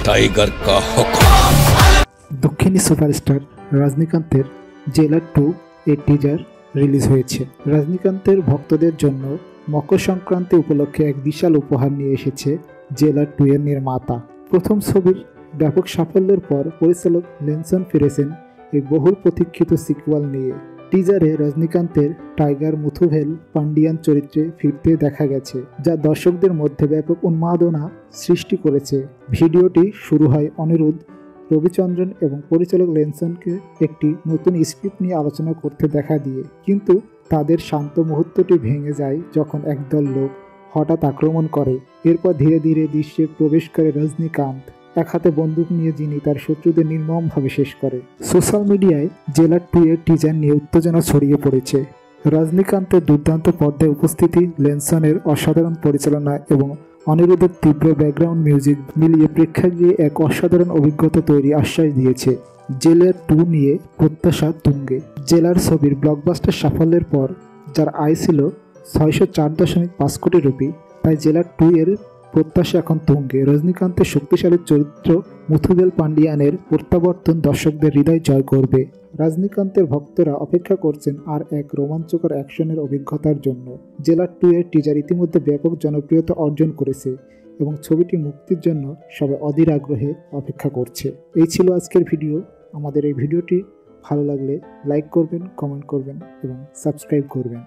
Tiger का हुक्म। দক্ষিণী সুপারস্টার রজনীকান্তের জেলার 2 এর টিজার রিলিজ হয়েছে। রজনীকান্তের ভক্তদের জন্য মকর সংক্রান্তি উপলক্ষে এক বিশাল উপহার নিয়ে এসেছে জেলার 2 এর নির্মাতা। প্রথম ছবির ব্যাপক সাফল্যের পর পরিচালক লেনসন ফিরেছেন এই বহুল প্রতীক্ষিত সিকুয়াল নিয়ে। টিজারে রজনীকান্তের টাইগার মুথুভেল পান্ডিয়ান চরিত্রে ফিরতে দেখা গেছে, যা দর্শকদের মধ্যে ব্যাপক উন্মাদনা সৃষ্টি করেছে। ভিডিওটি শুরু হয় অনিরুদ্ধ রবিচন্দ্রন এবং পরিচালক লেনসনকে একটি নতুন স্ক্রিপ্ট নিয়ে আলোচনা করতে দেখা দিয়ে, কিন্তু তাদের শান্ত মুহূর্তটি ভেঙে যায় যখন একদল লোক হঠাৎ আক্রমণ করে। এরপর ধীরে ধীরে দৃশ্যে প্রবেশ করে রজনীকান্ত, এক হাতে বন্দুক নিয়ে, যিনি তার শত্রুদের নির্মমভাবে শেষ করে। সোশ্যাল মিডিয়ায় জেলার 2 এর টিজার নিয়ে উত্তেজনা ছড়িয়ে পড়েছে। রজনীকান্তের দুর্দান্ত পর্দায় উপস্থিতি, লেনসনের অসাধারণ পরিচালনা এবং অনিরুদ্ধের তীব্র ব্যাকগ্রাউন্ড মিউজিক মিলিয়ে প্রেক্ষাগৃহে এক অসাধারণ অভিজ্ঞতা তৈরি আশ্বাস দিয়েছে। জেলার 2 নিয়ে প্রত্যাশা তুঙ্গে। জেলার ছবির ব্লকবাস্টার সাফল্যের পর, যার আয় ছিল 604.5 কোটি রুপি, তাই জেলার 2 এর প্রত্যাশা এখন তুঙ্গে। রজনীকান্তের শক্তিশালী চরিত্র মুথুবেল পান্ডিয়ানের প্রত্যাবর্তন দর্শকদের হৃদয় জয় করবে। রজনীকান্তের ভক্তরা অপেক্ষা করছেন আর এক রোমাঞ্চকর অ্যাকশনের অভিজ্ঞতার জন্য। জেলার 2 এর টিজার ইতিমধ্যে ব্যাপক জনপ্রিয়তা অর্জন করেছে এবং ছবিটি মুক্তির জন্য সবাই অধীর আগ্রহে অপেক্ষা করছে। এই ছিল আজকের ভিডিও। আমাদের এই ভিডিওটি ভালো লাগলে লাইক করবেন, কমেন্ট করবেন এবং সাবস্ক্রাইব করবেন।